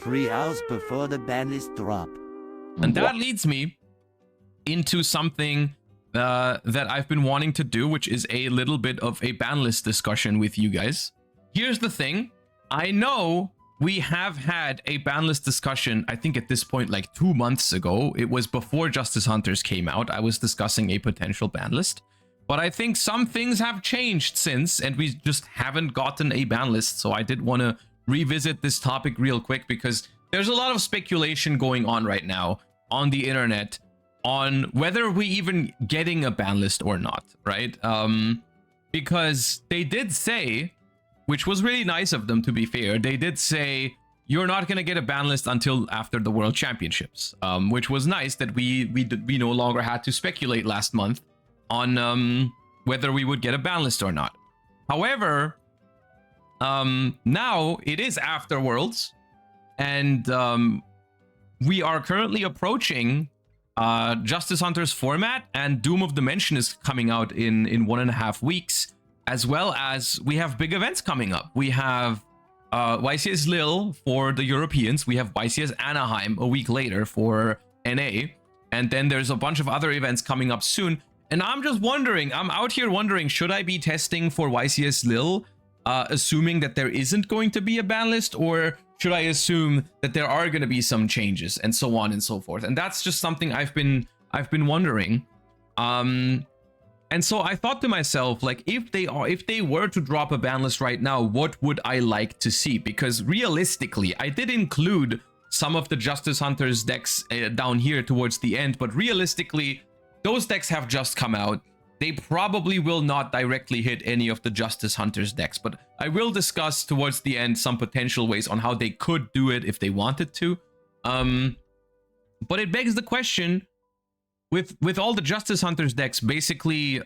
3 hours before the banlist drop. And that leads me into something that I've been wanting to do, which is a little bit of a ban list discussion with you guys. Here's the thing. I know we have had a ban list discussion, I think at this point, like 2 months ago. It was before Justice Hunters came out. I was discussing a potential ban list. But I think some things have changed since, and we just haven't gotten a ban list. So I did want to revisit this topic real quick because there's a lot of speculation going on right now on the internet on whether we even getting a ban list or not, right? Because they did say, which was really nice of them to be fair, they did say you're not going to get a ban list until after the World Championships, which was nice that we no longer had to speculate last month on whether we would get a ban list or not. However, now it is after Worlds, and we are currently approaching Justice Hunters format, and Doom of Dimension is coming out in 1.5 weeks, as well as we have big events coming up. We have YCS Lille for the Europeans, we have YCS Anaheim a week later for NA, and then there's a bunch of other events coming up soon. And I'm just wondering, I'm out here wondering, should I be testing for YCS Lille, assuming that there isn't going to be a ban list, or should I assume that there are going to be some changes, and so on and so forth? And that's just something I've been wondering. And so I thought to myself, like, if they were to drop a ban list right now, what would I like to see? Because realistically, I did include some of the Justice Hunters decks down here towards the end, but realistically, those decks have just come out. They probably will not directly hit any of the Justice Hunters decks, but I will discuss towards the end some potential ways on how they could do it if they wanted to. But it begs the question, with all the Justice Hunters decks basically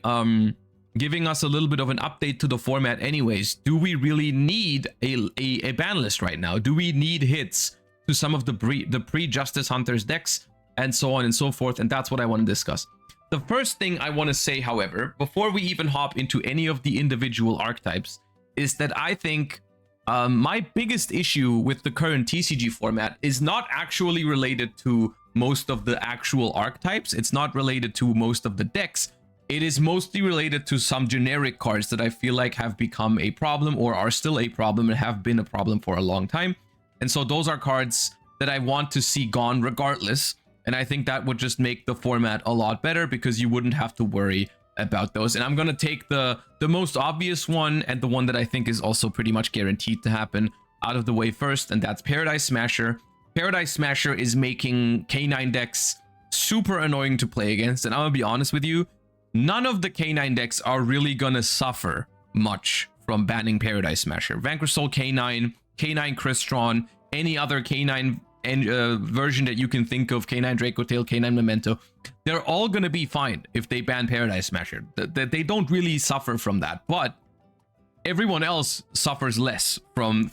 giving us a little bit of an update to the format anyways, do we really need a ban list right now? Do we need hits to some of the pre-Justice Hunters decks, and so on and so forth? And that's what I want to discuss. The first thing I want to say, however, before we even hop into any of the individual archetypes, is that I think my biggest issue with the current TCG format is not actually related to most of the actual archetypes. It's not related to most of the decks. It is mostly related to some generic cards that I feel like have become a problem, or are still a problem and have been a problem for a long time. And so those are cards that I want to see gone regardless. And I think that would just make the format a lot better because you wouldn't have to worry about those. And I'm going to take the most obvious one, and the one that I think is also pretty much guaranteed to happen, out of the way first, and that's Paradise Smasher. Paradise Smasher is making K9 decks super annoying to play against, and I'm going to be honest with you, none of the K9 decks are really going to suffer much from banning Paradise Smasher. Vanquish Soul K9, K9 Crystron, any other K9 version that you can think of, K9 Dracotail, K9 Memento, they're all gonna be fine if they ban Paradise Smasher. They don't really suffer from that, but everyone else suffers less from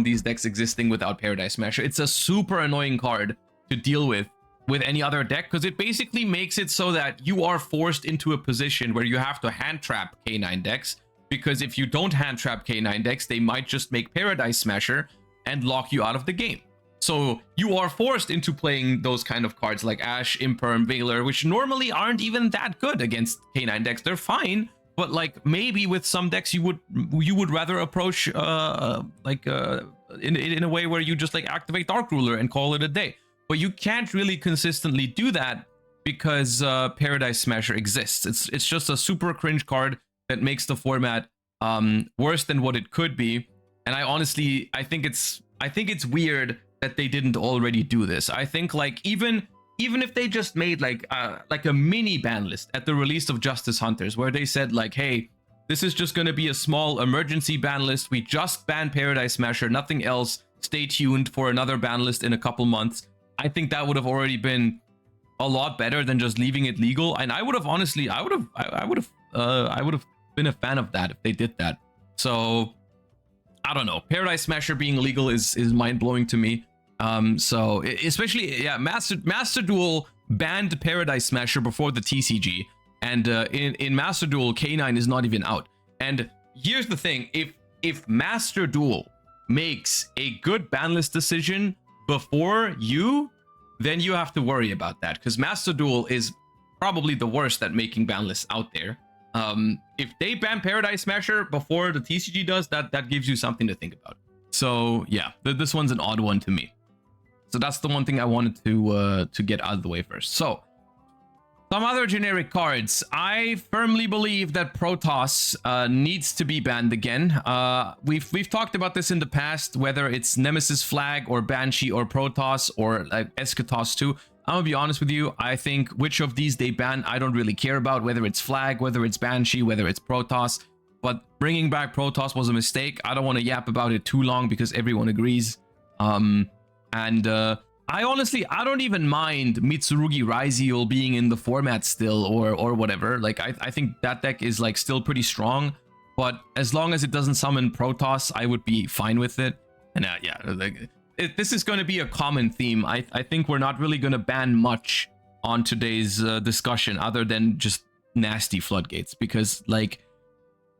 these decks existing without Paradise Smasher. It's a super annoying card to deal with any other deck, because it basically makes it so that you are forced into a position where you have to hand trap K9 decks, because if you don't hand trap K9 decks, they might just make Paradise Smasher and lock you out of the game. So you are forced into playing those kind of cards like Ash, Imperm, Veiler, which normally aren't even that good against K9 decks. They're fine, but like maybe with some decks you would rather approach in a way where you just like activate Dark Ruler and call it a day. But you can't really consistently do that because Paradise Smasher exists. It's just a super cringe card that makes the format worse than what it could be. And I think it's weird that they didn't already do this. I think like even if they just made like a mini ban list at the release of Justice Hunters, where they said like, hey, this is just going to be a small emergency ban list, we just ban Paradise Smasher, nothing else, stay tuned for another ban list in a couple months, I think that would have already been a lot better than just leaving it legal. And I would have been a fan of that if they did that. So I don't know, Paradise Smasher being legal is mind-blowing to me. So especially, yeah, Master Duel banned Paradise Smasher before the TCG, and in Master Duel K9 is not even out. And here's the thing, if Master Duel makes a good ban list decision before you, then you have to worry about that, because Master Duel is probably the worst at making ban lists out there. If they ban Paradise Smasher before the TCG does, that gives you something to think about. So yeah, this one's an odd one to me. So that's the one thing I wanted to get out of the way first. So some other generic cards. I firmly believe that Protoss needs to be banned again. We've talked about this in the past, whether it's Nemesis Flag or Banshee or Protoss or like Eschatos 2. I'm gonna be honest with you. I think which of these they ban, I don't really care about, whether it's Flag, whether it's Banshee, whether it's Protoss. But bringing back Protoss was a mistake. I don't want to yap about it too long because everyone agrees. I honestly, I don't even mind Mitsurugi Raizeel being in the format still or whatever. Like, I think that deck is like still pretty strong, but as long as it doesn't summon Protoss, I would be fine with it. And yeah, like, this is going to be a common theme. I think we're not really going to ban much on today's discussion other than just nasty floodgates, because like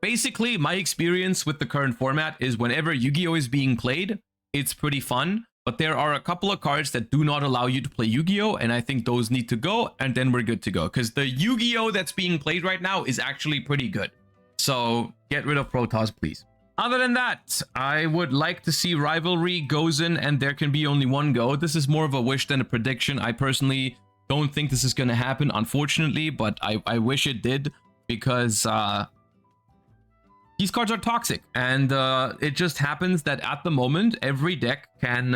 basically my experience with the current format is whenever Yu-Gi-Oh is being played, it's pretty fun. But there are a couple of cards that do not allow you to play Yu-Gi-Oh! And I think those need to go, and then we're good to go. Because the Yu-Gi-Oh! That's being played right now is actually pretty good. So get rid of Protoss, please. Other than that, I would like to see Rivalry, Gozen, and There Can Be Only One go. This is more of a wish than a prediction. I personally don't think this is going to happen, unfortunately, but I wish it did, because these cards are toxic, and it just happens that at the moment every deck can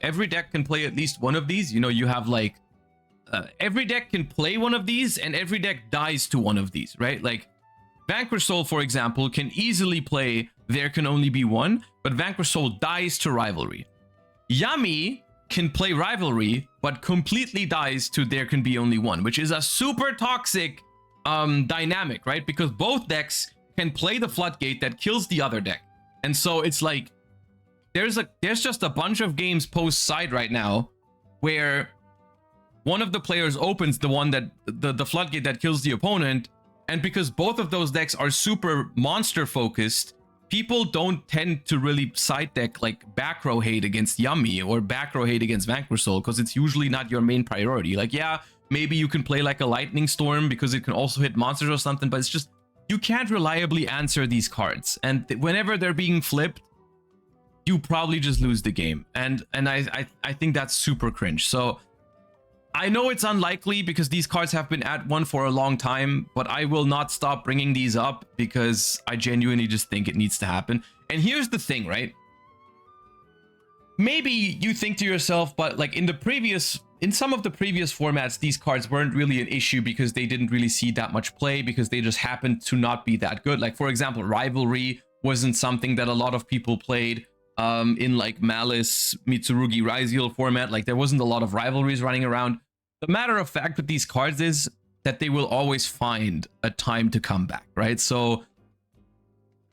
every deck can play at least one of these. You know, you have like every deck can play one of these, and every deck dies to one of these, right? Like Vanquish Soul, for example, can easily play There Can Only Be One, but Vanquish Soul dies to Rivalry. Yami can play Rivalry, but completely dies to There Can Be Only One, which is a super toxic dynamic, right? Because both decks can play the floodgate that kills the other deck. And so it's like there's just a bunch of games post side right now where one of the players opens the one that the floodgate that kills the opponent, and because both of those decks are super monster focused, people don't tend to really side deck like back row hate against Yummy or back row hate against Vanquish Soul, because it's usually not your main priority. Like, yeah, maybe you can play like a Lightning Storm because it can also hit monsters or something, but it's just you can't reliably answer these cards, and whenever they're being flipped, you probably just lose the game. And I think that's super cringe. So I know it's unlikely because these cards have been at one for a long time, but I will not stop bringing these up because I genuinely just think it needs to happen. And here's the thing, right? Maybe you think to yourself, but like in some of the previous formats, these cards weren't really an issue because they didn't really see that much play, because they just happened to not be that good. Like, for example, Rivalry wasn't something that a lot of people played in like Malice, Mitsurugi, Raizeel format. Like, there wasn't a lot of rivalries running around. The matter of fact with these cards is that they will always find a time to come back, right? So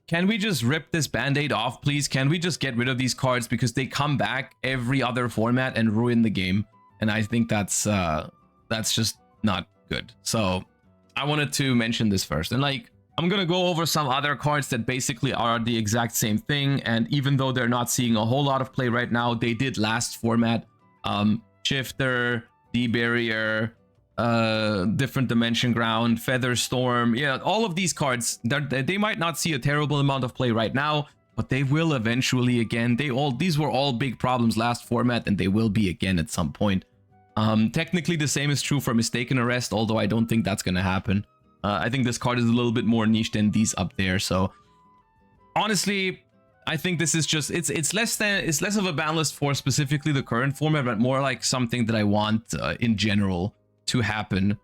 can we just rip this band-aid off, please? Can we just get rid of these cards, because they come back every other format and ruin the game? And I think that's just not good. So I wanted to mention this first. And like, I'm gonna go over some other cards that basically are the exact same thing, and even though they're not seeing a whole lot of play right now, they did last format. Shifter, D-Barrier, Different Dimension Ground, Feather Storm. Yeah, all of these cards, they might not see a terrible amount of play right now, but they will eventually again. These were all big problems last format, and they will be again at some point. Technically the same is true for Mistaken Arrest, although I don't think that's gonna happen. I think this card is a little bit more niche than these up there. So honestly, I think this is just it's less of a ban list for specifically the current format, but more like something that I want in general to happen.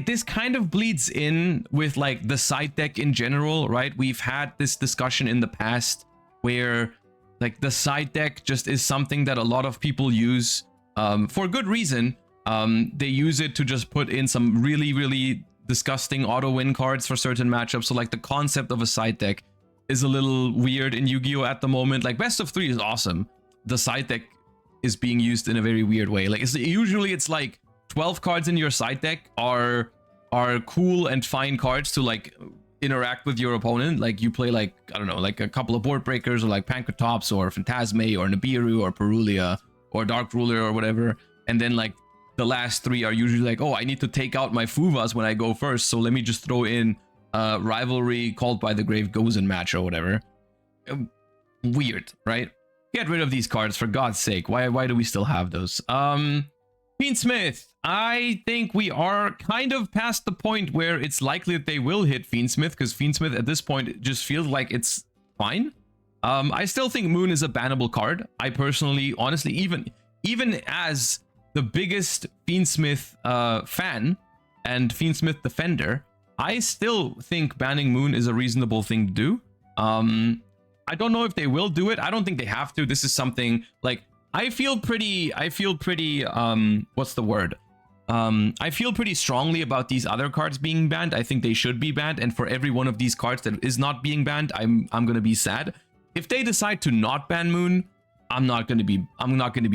This kind of bleeds in with like the side deck in general, right? We've had this discussion in the past where like the side deck just is something that a lot of people use for good reason. They use it to just put in some really disgusting auto win cards for certain matchups. So like the concept of a side deck is a little weird in Yu-Gi-Oh at the moment. Like best of 3 is awesome. The side deck is being used in a very weird way. Like usually it's like 12 cards in your side deck are cool and fine cards to like interact with your opponent. Like you play like, I don't know, like a couple of board breakers or like Pankatops or Phantasme or Nibiru or Perulia or Dark Ruler or whatever. And then like the last 3 are usually like, oh, I need to take out my Fuvas when I go first. So let me just throw in Rivalry, Called by the Grave, Gozen match or whatever. Weird, right? Get rid of these cards for God's sake. Why do we still have those? Fiendsmith. I think we are kind of past the point where it's likely that they will hit Fiendsmith, because Fiendsmith at this point it just feels like it's fine. I still think Moon is a bannable card. I personally, honestly, even as the biggest Fiendsmith fan and Fiendsmith defender, I still think banning Moon is a reasonable thing to do. I don't know if they will do it. I don't think they have to. This is something like I feel pretty what's the word? I feel pretty strongly about these other cards being banned. I think they should be banned, and for every one of these cards that is not being banned, I'm gonna be sad. If they decide to not ban Moon, I'm not gonna be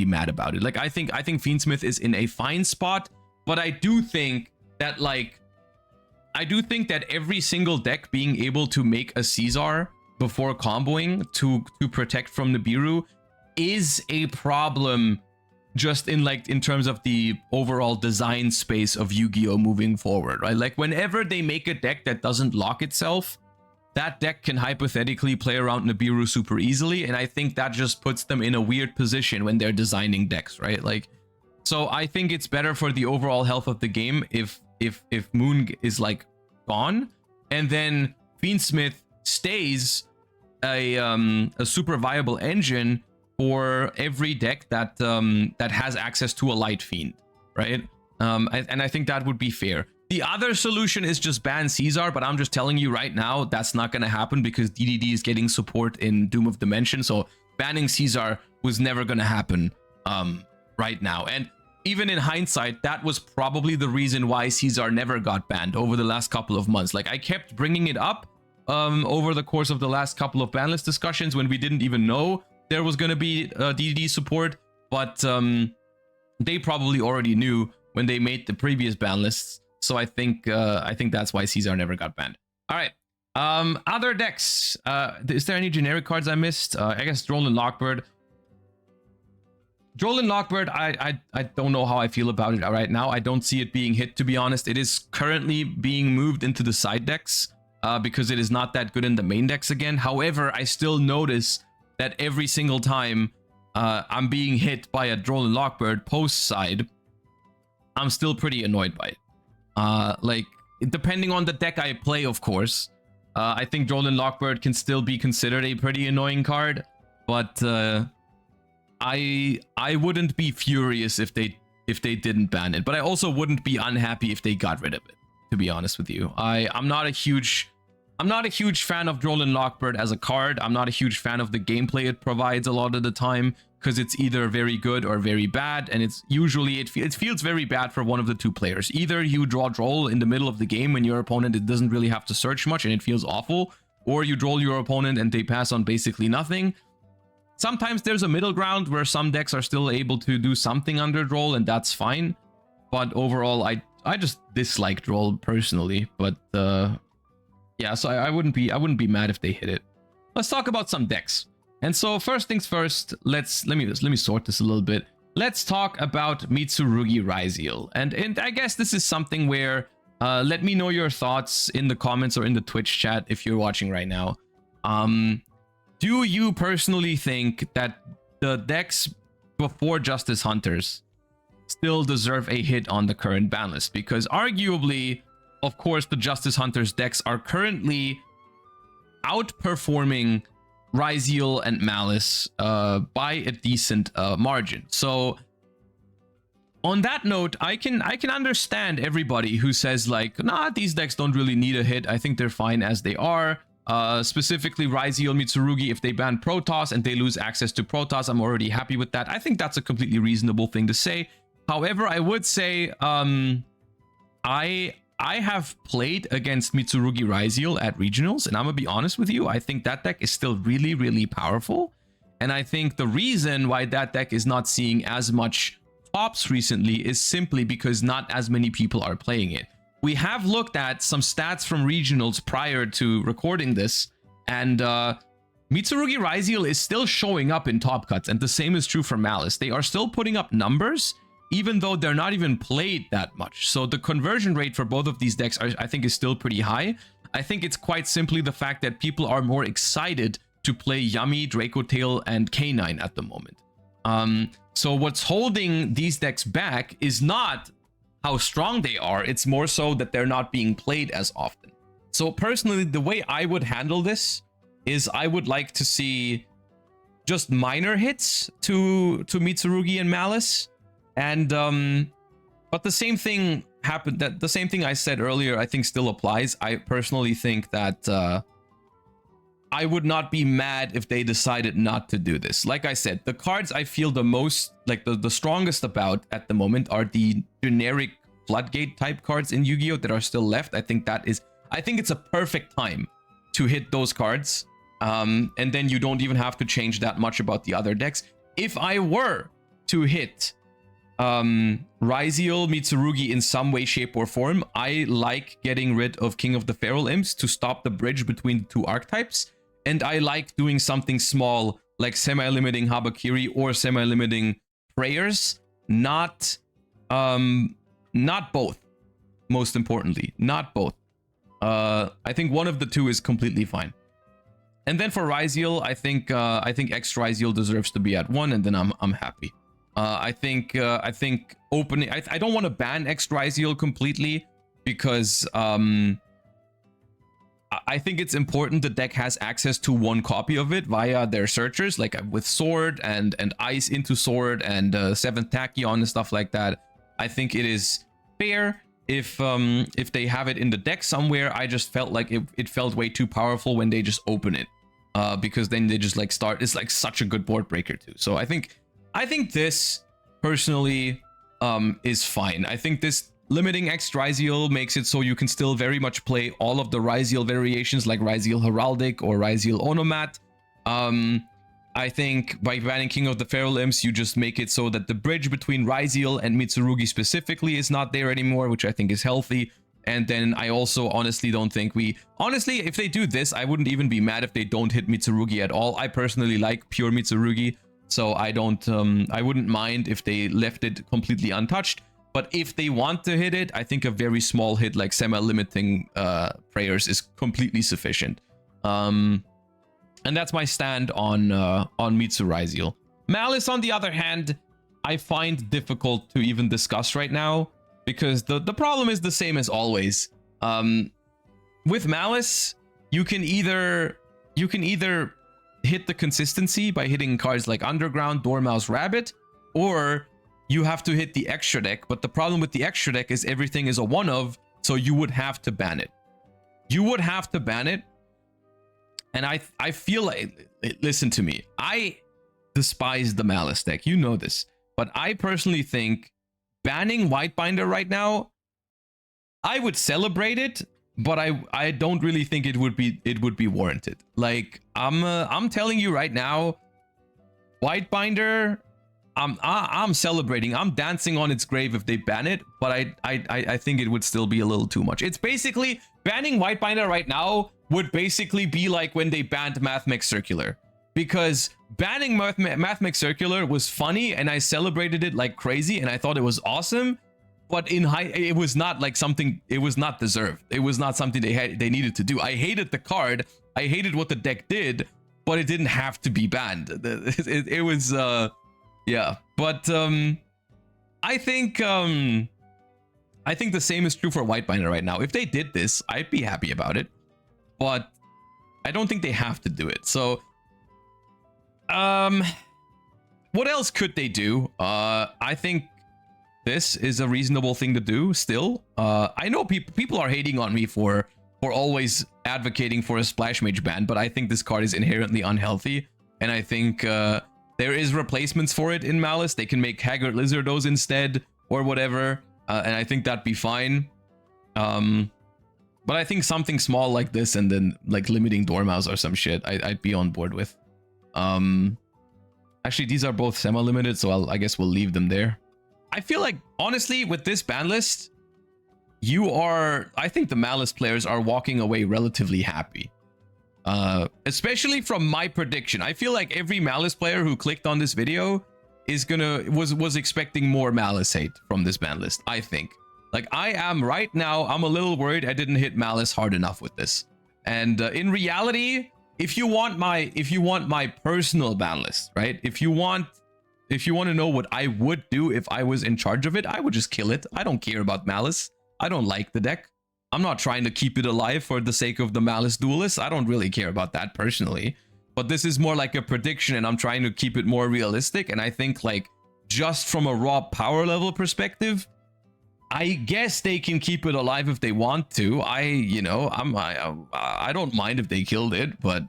mad about it. Like I think Fiendsmith is in a fine spot, but I do think that every single deck being able to make a Caesar before comboing to protect from Nibiru is a problem, just in terms of the overall design space of Yu-Gi-Oh moving forward, right? Like whenever they make a deck that doesn't lock itself, that deck can hypothetically play around Nibiru super easily, and I think that just puts them in a weird position when they're designing decks, right? Like, so I think it's better for the overall health of the game if Moon is like gone, and then Fiendsmith stays a super viable engine for every deck that that has access to a Light Fiend, right? And I think that would be fair. The other solution is just ban Caesar, but I'm just telling you right now that's not going to happen because DDD is getting support in Doom of Dimension, so banning Caesar was never going to happen right now. And even in hindsight, that was probably the reason why Caesar never got banned over the last couple of months. Like I kept bringing it up over the course of the last couple of banlist discussions when we didn't even know there was going to be DDD support, but they probably already knew when they made the previous ban lists. So I think that's why Caesar never got banned. All right. Other decks. Is there any generic cards I missed? I guess Droll and Lockbird. Droll and Lockbird, I don't know how I feel about it right now. I don't see it being hit, to be honest. It is currently being moved into the side decks because it is not that good in the main decks again. However, I still notice that every single time I'm being hit by a Droll and Lockbird post side, I'm still pretty annoyed by it. Like, depending on the deck I play, of course, I think Droll and Lockbird can still be considered a pretty annoying card, but I wouldn't be furious if they didn't ban it, but I also wouldn't be unhappy if they got rid of it, to be honest with you. I'm not a huge fan of Droll and Lockbird as a card. I'm not a huge fan of the gameplay it provides a lot of the time, because it's either very good or very bad, and it's usually it feels very bad for one of the two players. Either you draw Droll in the middle of the game when your opponent it doesn't really have to search much and it feels awful, or you Droll your opponent and they pass on basically nothing. Sometimes there's a middle ground where some decks are still able to do something under Droll, and that's fine. But overall, I just dislike Droll personally. But yeah, so I wouldn't be mad if they hit it. Let's talk about some decks. And so first things first, let me sort this a little bit. Let's talk about Mitsurugi Raziel. And I guess this is something where let me know your thoughts in the comments or in the Twitch chat if you're watching right now. Do you personally think that the decks before Justice Hunters still deserve a hit on the current ban list? Because arguably, of course, the Justice Hunters decks are currently outperforming Raziel and Malice by a decent margin. So on that note, I can understand everybody who says like, nah, these decks don't really need a hit. I think they're fine as they are. Specifically Raziel, Mitsurugi, if they ban Protoss and they lose access to Protoss, I'm already happy with that. I think that's a completely reasonable thing to say. However, I would say I have played against Mitsurugi Raziel at regionals, and I'm gonna be honest with you, I think that deck is still really, really powerful. And I think the reason why that deck is not seeing as much tops recently is simply because not as many people are playing it. we have looked at some stats from regionals prior to recording this, and Mitsurugi Ryzeal is still showing up in top cuts, and the same is true for Malice. They are still putting up numbers, even though they're not even played that much. So the conversion rate for both of these decks, I think, is still pretty high. I think it's quite simply the fact that people are more excited to play Yami, Draco Tail, and K9 at the moment. So what's holding these decks back is not how strong they are, it's more so that they're not being played as often. So personally, the way I would handle this is I would like to see just minor hits to Mitsurugi and Malice. And but the same thing happened, that the same thing I said earlier I think still applies. I personally think that I would not be mad if they decided not to do this. Like I said, the cards I feel the most, like the strongest about at the moment are the generic Floodgate type cards in Yu-Gi-Oh! That are still left. I think it's a perfect time to hit those cards. And then you don't even have to change that much about the other decks. If I were to hit Ryzeal, Mitsurugi in some way, shape, or form, I like getting rid of King of the Feral Imps to stop the bridge between the two archetypes. And I like doing something small like semi-limiting Habakiri or semi-limiting Prayers. Not both. Most importantly, not both. I think one of the two is completely fine. And then for Ryzeal, I think X Ryzeal deserves to be at 1, and then I'm happy. I think opening. I don't want to ban X Ryzeal completely because I think it's important the deck has access to one copy of it via their searchers, like with Sword and Ice into Sword and 7th Tachyon and stuff like that. I think it is fair if they have it in the deck somewhere. I just felt like it felt way too powerful when they just open it, because then they just like start. It's like such a good board breaker too. So I think this personally is fine. I think this limiting X Ryzeal makes it so you can still very much play all of the Ryzeal variations like Ryzeal Heraldic or Ryzeal Onomat. I think by banning King of the Feral Imps, you just make it so that the bridge between Ryzeal and Mitsurugi specifically is not there anymore, which I think is healthy. And then I also honestly don't think honestly, if they do this, I wouldn't even be mad if they don't hit Mitsurugi at all. I personally like pure Mitsurugi, so I wouldn't mind if they left it completely untouched. But if they want to hit it, I think a very small hit like semi-limiting Prayers is completely sufficient. And that's my stand on Mitsu Ryzeal. Malice, on the other hand, I find difficult to even discuss right now because the problem is the same as always. With Malice, you can either hit the consistency by hitting cards like Underground, Dormouse, Rabbit, or you have to hit the extra deck. But the problem with the extra deck is everything is a one of, so you would have to ban it. You would have to ban it. And I feel like, listen to me, I despise the Malice deck, you know this, but I personally think banning Whitebinder right now, I would celebrate it, but I don't really think it would be warranted. Like I'm telling you right now, Whitebinder, I'm celebrating, I'm dancing on its grave if they ban it, but I think it would still be a little too much. It's basically banning Whitebinder right now would basically be like when they banned Mathmech Circular, because banning Mathmech Circular was funny and I celebrated it like crazy and I thought it was awesome, but it was not like something, it was not deserved. It was not something they needed to do. I hated the card, I hated what the deck did, but it didn't have to be banned. It was yeah, but I think the same is true for Whitebinder right now. If they did this, I'd be happy about it, but I don't think they have to do it. So what else could they do? I think this is a reasonable thing to do still. I know people are hating on me for always advocating for a Splash Mage ban, but I think this card is inherently unhealthy, and I think there is replacements for it in Malice. They can make Haggard Lizardos instead or whatever, and I think that'd be fine. But I think something small like this and then like limiting Dormouse or some shit, I'd be on board with. Actually, these are both semi-limited, so I guess we'll leave them there. I feel like, honestly, with this ban list, I think the Malice players are walking away relatively happy. Especially from my prediction. I feel like every Malice player who clicked on this video was expecting more Malice hate from this ban list, I think. Like, I am right now, I'm a little worried I didn't hit Malice hard enough with this. And in reality, if you want my personal ban list, right? If you want to know what I would do if I was in charge of it, I would just kill it. I don't care about Malice. I don't like the deck. I'm not trying to keep it alive for the sake of the Malice Duelist. I don't really care about that personally. But this is more like a prediction, and I'm trying to keep it more realistic. And I think, like, just from a raw power level perspective, I guess they can keep it alive if they want to. I don't mind if they killed it, but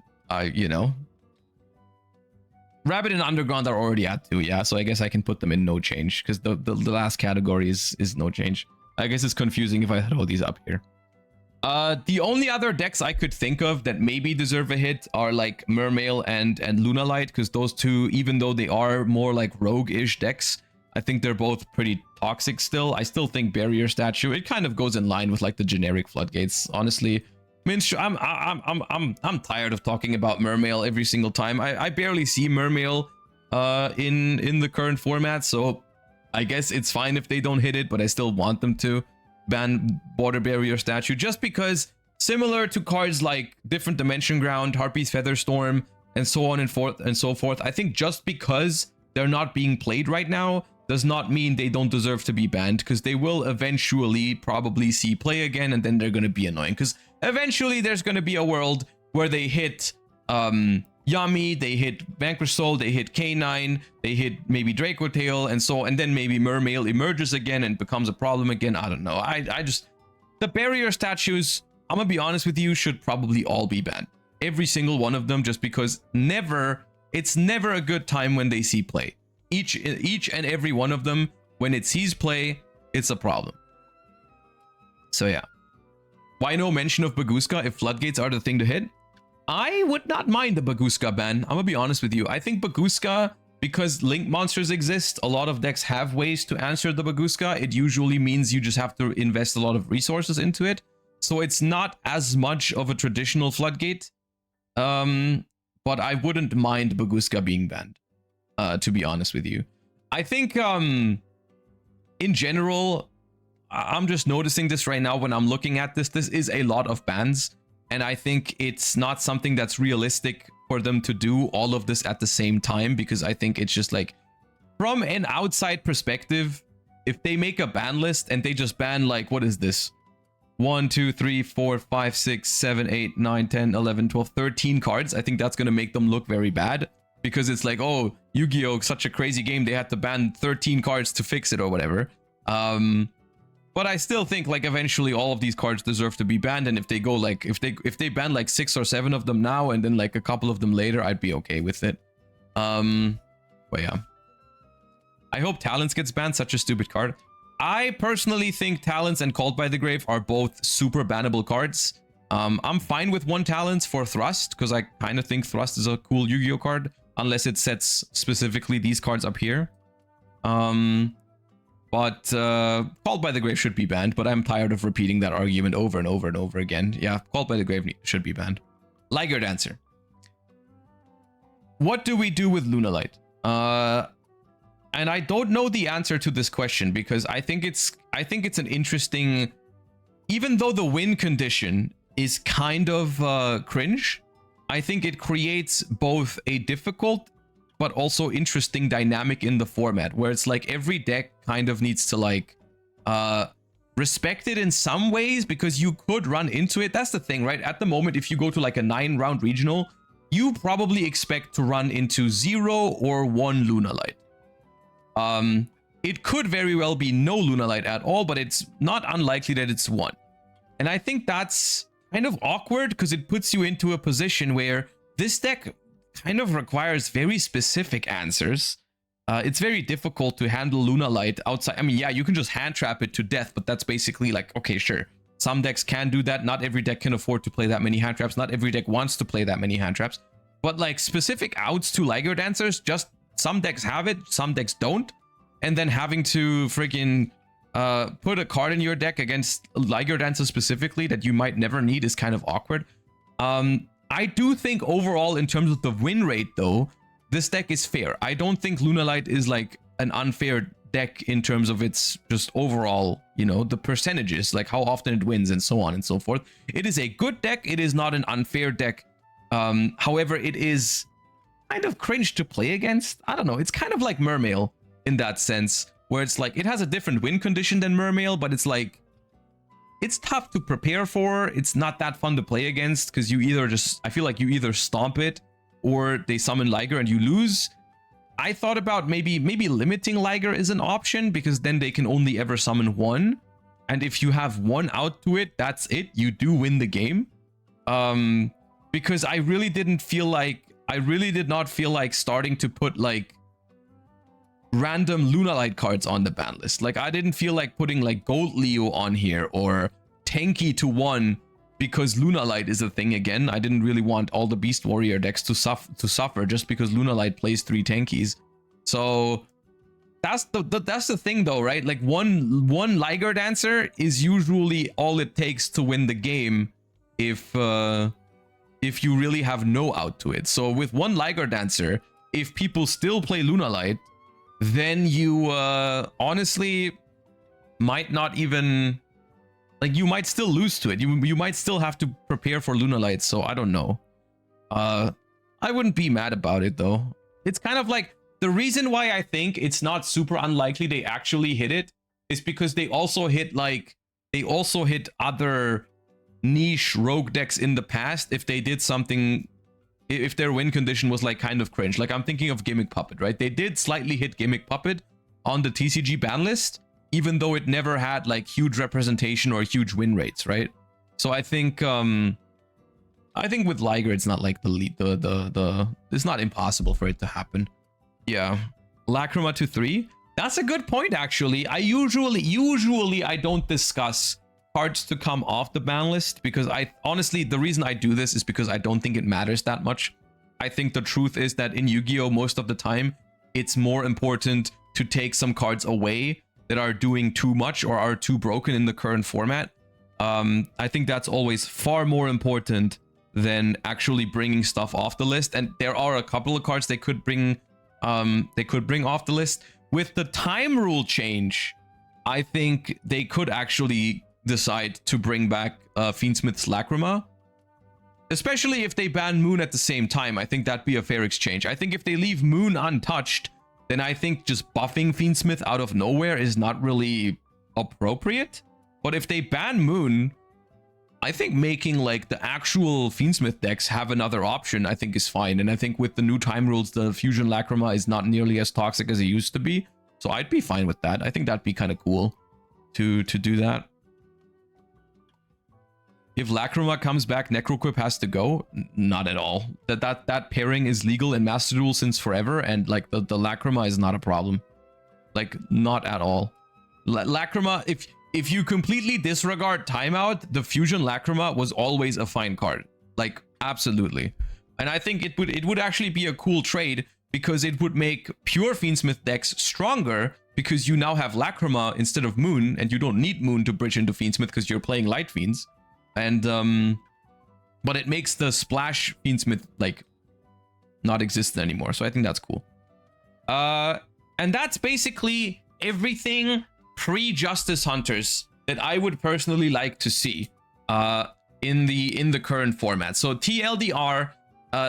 Rabbit and Underground are already at 2, yeah. So I guess I can put them in no change because the last category is no change. I guess it's confusing if I throw these up here. The only other decks I could think of that maybe deserve a hit are like Mermail and Lunalight, because those two, even though they are more like rogue-ish decks, I think they're both pretty toxic still. I still think Barrier Statue, it kind of goes in line with like the generic Floodgates, honestly. I'm tired of talking about Mermail every single time. I barely see Mermail in the current format, so I guess it's fine if they don't hit it, but I still want them to ban Border Barrier Statue, just because, similar to cards like Different Dimension Ground, Harpy's Featherstorm, and so on and so forth, I think just because they're not being played right now does not mean they don't deserve to be banned, because they will eventually probably see play again, and then they're going to be annoying, because eventually there's going to be a world where they hit Yami, they hit Vanquish Soul, they hit K9, they hit maybe Draco Tail, and then maybe Mermail emerges again and becomes a problem again. I don't know. I just, the barrier statues, I'm gonna be honest with you, should probably all be banned. Every single one of them, just because it's never a good time when they see play. Each and every one of them, when it sees play, it's a problem. So yeah. Why no mention of Baguska if Floodgates are the thing to hit? I would not mind the Baguska ban. I'm gonna be honest with you. I think Baguska, because link monsters exist, a lot of decks have ways to answer the Baguska. It usually means you just have to invest a lot of resources into it. So it's not as much of a traditional Floodgate. But I wouldn't mind Baguska being banned, to be honest with you. I think, in general, I'm just noticing this right now when I'm looking at this. This is a lot of bans. And I think it's not something that's realistic for them to do all of this at the same time, because I think it's just like, from an outside perspective, if they make a ban list and they just ban, like, what is this? 1, 2, 3, 4, 5, 6, 7, 8, 9, 10, 11, 12, 13 cards. I think that's going to make them look very bad, because it's like, oh, Yu-Gi-Oh! Such a crazy game, they had to ban 13 cards to fix it or whatever. But I still think, like, eventually all of these cards deserve to be banned, and if they go like, if they ban like 6 or 7 of them now and then like a couple of them later, I'd be okay with it. But yeah, I hope Talents gets banned. Such a stupid card. I personally think Talents and Called by the Grave are both super bannable cards. I'm fine with 1 Talents for Thrust, because I kind of think Thrust is a cool Yu-Gi-Oh card, unless it sets specifically these cards up here. But Called by the Grave should be banned, but I'm tired of repeating that argument over and over and over again. Yeah, Called by the Grave should be banned. Liger Dancer. What do we do with Lunalight? And I don't know the answer to this question, because I think it's an interesting, even though the win condition is kind of cringe, I think it creates both a difficult but also interesting dynamic in the format, where it's like every deck kind of needs to like respect it in some ways, because you could run into it. That's the thing, right? At the moment, if you go to like a 9-round regional, you probably expect to run into 0 or 1 Lunalight. It could very well be no Lunalight at all, but it's not unlikely that it's 1. And I think that's kind of awkward, because it puts you into a position where this deck kind of requires very specific answers. It's very difficult to handle Lunalight outside. I mean, yeah, you can just hand trap it to death, but that's basically like, okay, sure. Some decks can do that. Not every deck can afford to play that many hand traps. Not every deck wants to play that many hand traps. But like specific outs to Liger Dancers, just some decks have it, some decks don't. And then having to freaking put a card in your deck against Liger Dancer specifically that you might never need is kind of awkward. I do think overall, in terms of the win rate, though, this deck is fair. I don't think Lunalight is like an unfair deck in terms of its just overall, you know, the percentages, like how often it wins and so on and so forth. It is a good deck. It is not an unfair deck. However, it is kind of cringe to play against. I don't know. It's kind of like Mermail in that sense, where it's like it has a different win condition than Mermail, but it's like it's tough to prepare for. It's not that fun to play against because you either just, I feel like you either stomp it or they summon Liger and you lose. I thought about maybe limiting Liger is an option because then they can only ever summon one. And if you have one out to it, that's it. You do win the game. Because I really did not feel like starting to put like random Lunalight cards on the ban list. Like I didn't feel like putting like Gold Leo on here or Tanky to 1 because Lunalight is a thing again. I didn't really want all the Beast Warrior decks to suffer just because Lunalight plays 3 Tankies. So that's the thing though, right? Like one Liger Dancer is usually all it takes to win the game if you really have no out to it. So with one Liger Dancer, if people still play Lunalight, then you honestly might not even, like, you might still lose to it. You might still have to prepare for Lunalight. So I don't know. I wouldn't be mad about it though. It's kind of like the reason why I think it's not super unlikely they actually hit it is because they also hit other niche rogue decks in the past if they did something, if their win condition was like kind of cringe. Like I'm thinking of Gimmick Puppet, right? They did slightly hit Gimmick Puppet on the TCG ban list, even though it never had like huge representation or huge win rates, right? So I think with Liger it's not like it's not impossible for it to happen. Yeah. Lacrima to 3. That's a good point actually. I usually I don't discuss cards to come off the ban list because I honestly, the reason I do this is because I don't think it matters that much. I think the truth is that in Yu-Gi-Oh most of the time it's more important to take some cards away that are doing too much or are too broken in the current format. I think that's always far more important than actually bringing stuff off the list. And there are a couple of cards they could bring off the list. With the time rule change, I think they could actually decide to bring back Fiendsmith's Lacrima, especially if they ban Moon at the same time. I think that'd be a fair exchange. I think if they leave Moon untouched, then I think just buffing Fiendsmith out of nowhere is not really appropriate. But if they ban Moon, I think making like the actual Fiendsmith decks have another option, I think is fine. And I think with the new time rules, the Fusion Lacrima is not nearly as toxic as it used to be. So I'd be fine with that. I think that'd be kind of cool to do that. If Lacrima comes back, Necroquip has to go? Not at all. That pairing is legal in Master Duel since forever, and like the Lacrima is not a problem. Like, not at all. Lacrima, if you completely disregard timeout, the Fusion Lacrima was always a fine card. Like, absolutely. And I think it would actually be a cool trade because it would make pure Fiendsmith decks stronger because you now have Lacrima instead of Moon, and you don't need Moon to bridge into Fiendsmith because you're playing Light Fiends. And but it makes the splash Fiendsmith like not existent anymore, so I think that's cool. And that's basically everything pre-Justice Hunters that I would personally like to see in the current format. So TLDR,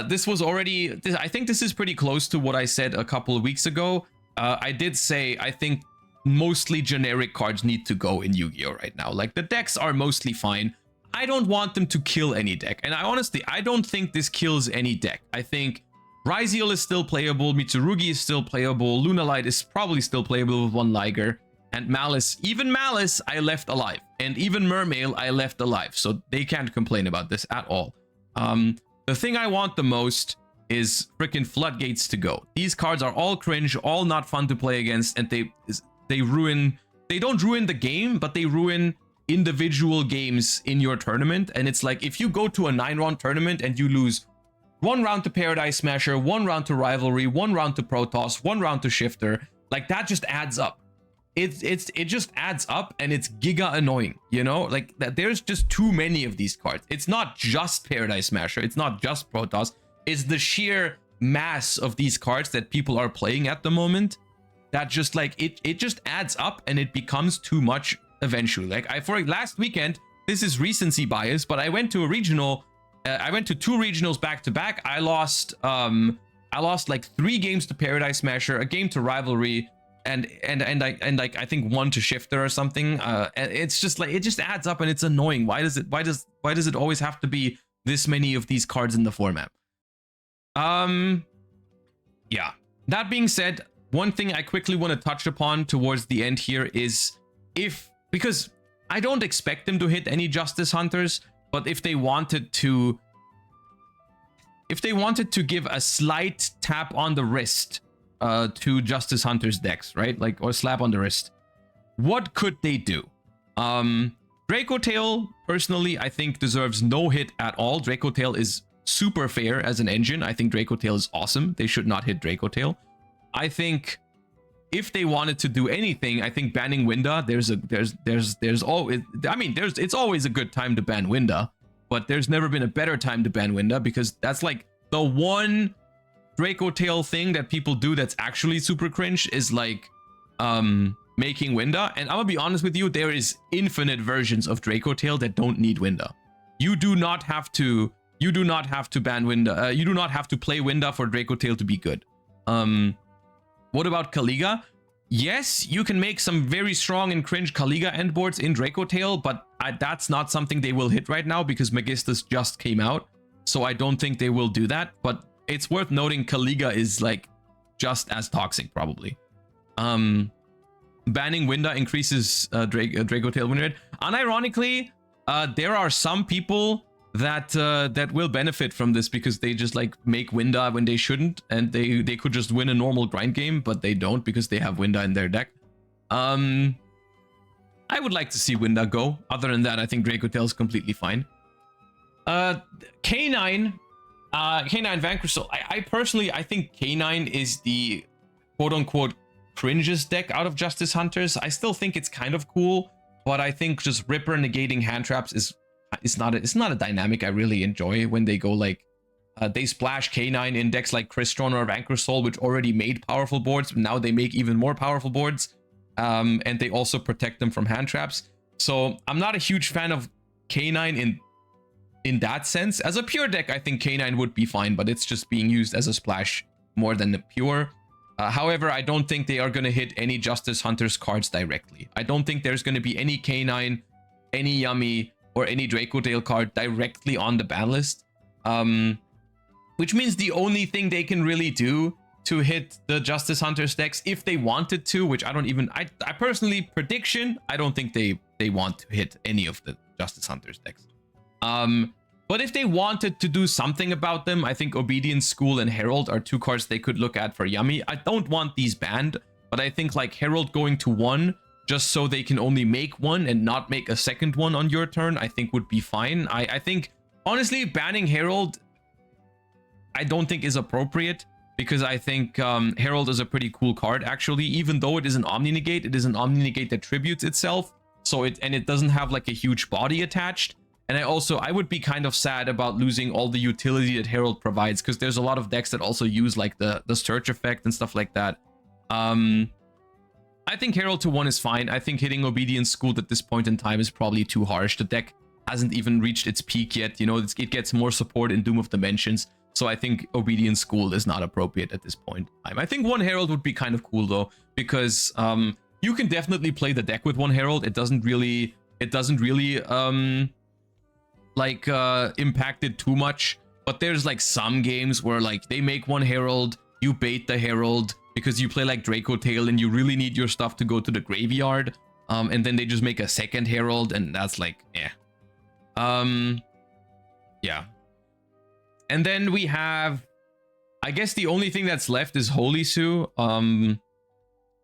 this was already, I think this is pretty close to what I said a couple of weeks ago. I did say I think mostly generic cards need to go in Yu-Gi-Oh right now. Like the decks are mostly fine. I don't want them to kill any deck. And I don't think this kills any deck. I think Ryziel is still playable, Mitsurugi is still playable, Lunalight is probably still playable with one Liger, and Malice, even Malice, I left alive. And even Mermail, I left alive. So they can't complain about this at all. The thing I want the most is freaking Floodgates to go. These cards are all cringe, all not fun to play against, and they don't ruin the game, but they ruin individual games in your tournament. And it's like if you go to a 9-round tournament and you lose 1 round to Paradise Smasher, 1 round to Rivalry, 1 round to Protoss, 1 round to Shifter, like that just adds up. it just adds up, and it's giga annoying, you know, like that. There's just too many of these cards. It's not just Paradise Smasher, it's not just Protoss, it's the sheer mass of these cards that people are playing at the moment that just like it just adds up, and it becomes too much eventually. Like for last weekend, this is recency bias, but I went to a regional, I went to 2 regionals back to back. I lost like 3 games to Paradise Smasher, a game to Rivalry, and like I think 1 to Shifter or something. And it's just like, it just adds up, and it's annoying. Why does it always have to be this many of these cards in the format? Yeah. That being said, one thing I quickly want to touch upon towards the end here is because I don't expect them to hit any Justice Hunters, but if they wanted to give a slight tap on the wrist to Justice Hunters decks, right? Like, or slap on the wrist, what could they do? Draco Tail, personally, I think deserves no hit at all. Draco Tail is super fair as an engine. I think Draco Tail is awesome. They should not hit Draco Tail. I think if they wanted to do anything, I think banning Winda, it's always a good time to ban Winda, but there's never been a better time to ban Winda, because that's like the one Draco Tail thing that people do that's actually super cringe, is like making Winda. And I'm gonna be honest with you, there is infinite versions of Draco Tail that don't need Winda. You do not have to ban Winda. You do not have to play Winda for Draco Tail to be good. What about Kaliga? Yes, you can make some very strong and cringe Kaliga endboards in Draco Tail, but that's not something they will hit right now because Magistus just came out. So I don't think they will do that, but it's worth noting Kaliga is like just as toxic probably. Banning Winda increases Draco Tail win rate. Unironically, there are some people that will benefit from this because they just like make Winda when they shouldn't, and they could just win a normal grind game, but they don't because they have Winda in their deck. I would like to see Winda go. Other than that, I think Draco Tail is completely fine. K9 Vanquish. I personally, I think K9 is the quote-unquote cringiest deck out of Justice Hunters. I still think it's kind of cool, but I think just Ripper negating hand traps is it's not a dynamic I really enjoy. When they go like they splash K9 in decks like Crystron or Vanquish Soul, which already made powerful boards, but now they make even more powerful boards, and they also protect them from hand traps. So I'm not a huge fan of K9 in that sense. As a pure deck, I think K9 would be fine, but it's just being used as a splash more than the pure. However, I don't think they are going to hit any Justice Hunters cards directly. I don't think there's going to be any K9, any Yummy, or any Draco Tail card directly on the ban list. Which means the only thing they can really do to hit the Justice Hunters decks, if they wanted to, which I personally, prediction, I don't think they want to hit any of the Justice Hunters decks. But if they wanted to do something about them, I think Obedience School and Herald are 2 cards they could look at for Yummy. I don't want these banned, but I think like Herald going to 1, just so they can only make 1 and not make a second one on your turn, I think would be fine. I think, honestly, banning Herald, I don't think is appropriate, because I think Herald is a pretty cool card, actually. Even though it is an Omni-Negate, it is an Omni-Negate that tributes itself, so it doesn't have like a huge body attached. And I would be kind of sad about losing all the utility that Herald provides, because there's a lot of decks that also use like the search effect and stuff like that. I think Herald to 1 is fine. I think hitting Obedience School at this point in time is probably too harsh. The deck hasn't even reached its peak yet. You know, it gets more support in Doom of Dimensions. So I think Obedience School is not appropriate at this point in time. I think 1 Herald would be kind of cool though, because you can definitely play the deck with 1 Herald. It doesn't really impact it too much. But there's like some games where like they make 1 Herald, you bait the Herald because you play like Draco Tail and you really need your stuff to go to the graveyard. And then they just make a 2nd Herald, and that's like, eh. Yeah. And then we have, I guess the only thing that's left is Holy Sue.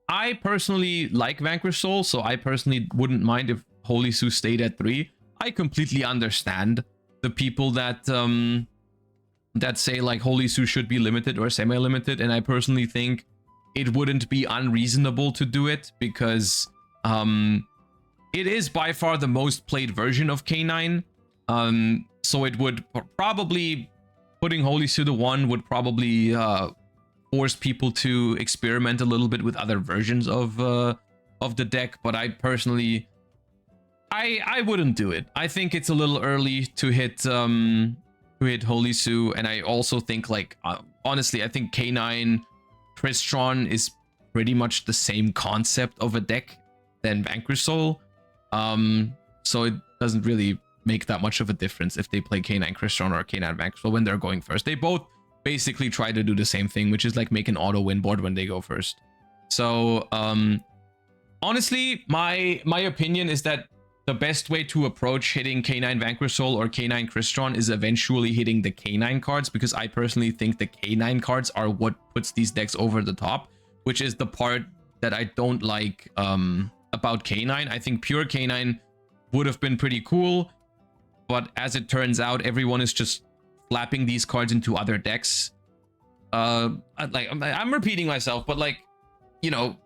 I personally like Vanquish Soul, so I personally wouldn't mind if Holy Sue stayed at 3. I completely understand the people that say like Holy Sue should be limited or semi-limited, and I personally think it wouldn't be unreasonable to do it, because it is by far the most played version of K9. So it would probably, putting Holy Suda 1 would probably force people to experiment a little bit with other versions of the deck. But I personally, I wouldn't do it. I think it's a little early to hit Holy Su, and I also think, like, honestly, I think K9 Crystron is pretty much the same concept of a deck than Vanquish Soul. So it doesn't really make that much of a difference if they play K9 Crystron or K9 Vanquish Soul when they're going first. They both basically try to do the same thing, which is like make an auto win board when they go first. So honestly, my opinion is that the best way to approach hitting K9 Vanquish Soul or K9 Crystron is eventually hitting the K9 cards, because I personally think the K9 cards are what puts these decks over the top, which is the part that I don't like about K9. I think pure K9 would have been pretty cool, but as it turns out, everyone is just slapping these cards into other decks. Like, I'm repeating myself, but, like, you know,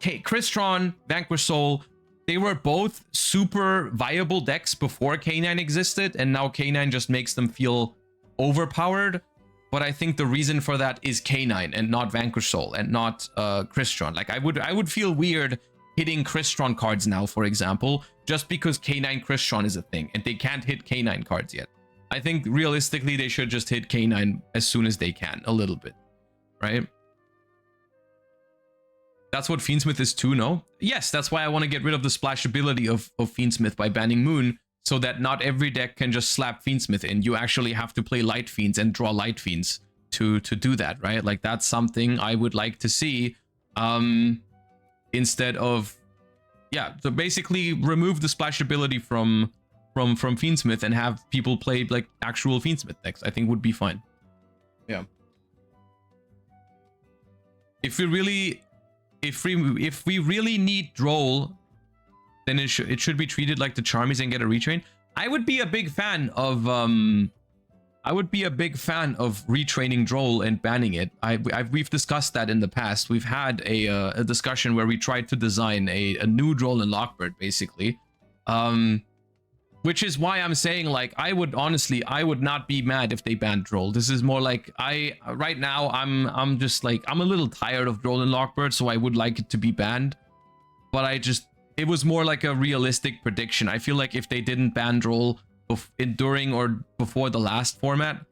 Crystron, Vanquish Soul, they were both super viable decks before K9 existed, and now K9 just makes them feel overpowered. But I think the reason for that is K9 and not Vanquish Soul and not Crystron. Like, I would feel weird hitting Crystron cards now, for example, just because K9 Crystron is a thing and they can't hit K9 cards yet. I think realistically they should just hit K9 as soon as they can, a little bit, right? That's what Fiendsmith is too, no? Yes, that's why I want to get rid of the splashability of Fiendsmith by banning Moon, so that not every deck can just slap Fiendsmith in. You actually have to play Light Fiends and draw Light Fiends to do that, right? Like, that's something I would like to see, instead of, yeah, so basically remove the splashability from Fiendsmith and have people play, like, actual Fiendsmith decks. I think would be fine. Yeah. If we really need Droll, then it should be treated like the Charmies and get a retrain. I would be a big fan of retraining Droll and banning it. We've discussed that in the past. We've had a discussion where we tried to design a new Droll and Lockbird, basically. Which is why I'm saying, like, I would not be mad if they banned Droll. This is more like, right now I'm just like, I'm a little tired of Droll and Lockbird, so I would like it to be banned. But it was more like a realistic prediction. I feel like if they didn't ban Droll during or before the last format,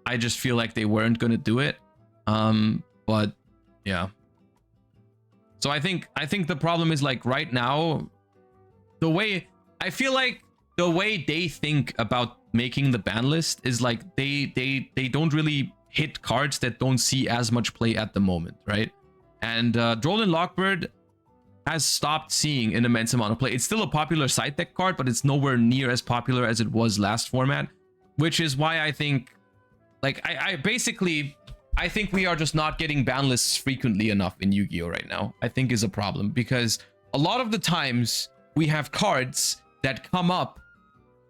I just feel like they weren't gonna do it. But yeah. So I think the problem is, like, right now, the way they think about making the ban list is like they don't really hit cards that don't see as much play at the moment, right? And Droll and Lockbird has stopped seeing an immense amount of play. It's still a popular side deck card, but it's nowhere near as popular as it was last format, which is why I think, like, I think we are just not getting ban lists frequently enough in Yu-Gi-Oh right now, I think is a problem, because a lot of the times we have cards that come up,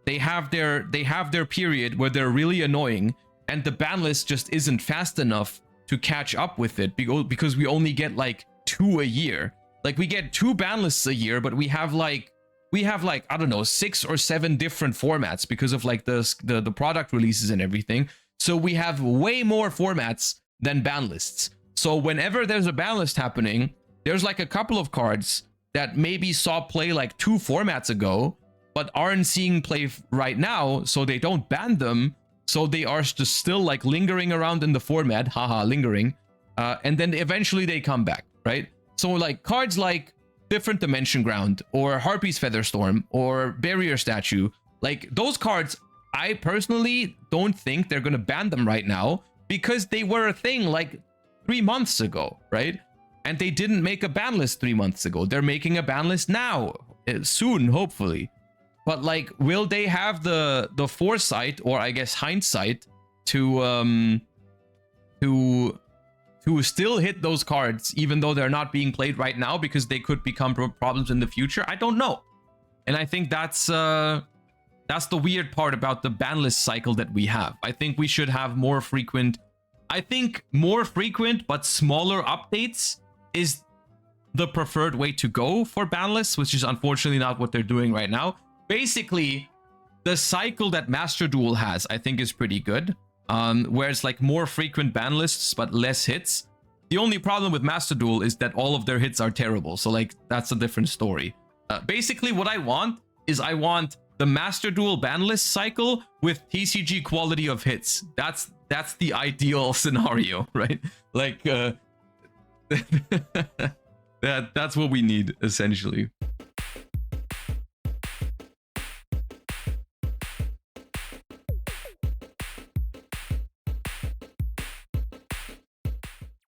they have their period where they're really annoying, and the ban list just isn't fast enough to catch up with it, because we only get like 2 a year. Like, we get 2 ban lists a year, but we have like I don't know, 6 or 7 different formats because of like the product releases and everything. So we have way more formats than ban lists. So whenever there's a ban list happening, there's like a couple of cards that maybe saw play like 2 formats ago, but aren't seeing play right now, so they don't ban them. So they are just still like lingering around in the format, haha, lingering, and then eventually they come back, right? So like cards like Different Dimension Ground or Harpy's Featherstorm or Barrier Statue, like those cards, I personally don't think they're gonna ban them right now, because they were a thing like 3 months ago, right? And they didn't make a ban list 3 months ago. They're making a ban list now, soon, hopefully. But like, will they have the foresight, or I guess hindsight, to still hit those cards even though they're not being played right now because they could become problems in the future? I don't know. And I think that's the weird part about the ban list cycle that we have. I think we should have more frequent but smaller updates is the preferred way to go for ban lists, which is unfortunately not what they're doing right now. Basically, the cycle that Master Duel has, I think, is pretty good. Where it's like more frequent ban lists, but less hits. The only problem with Master Duel is that all of their hits are terrible. So like, that's a different story. Basically, what I want is I want the Master Duel ban list cycle with TCG quality of hits. That's the ideal scenario, right? Like, that's what we need, essentially.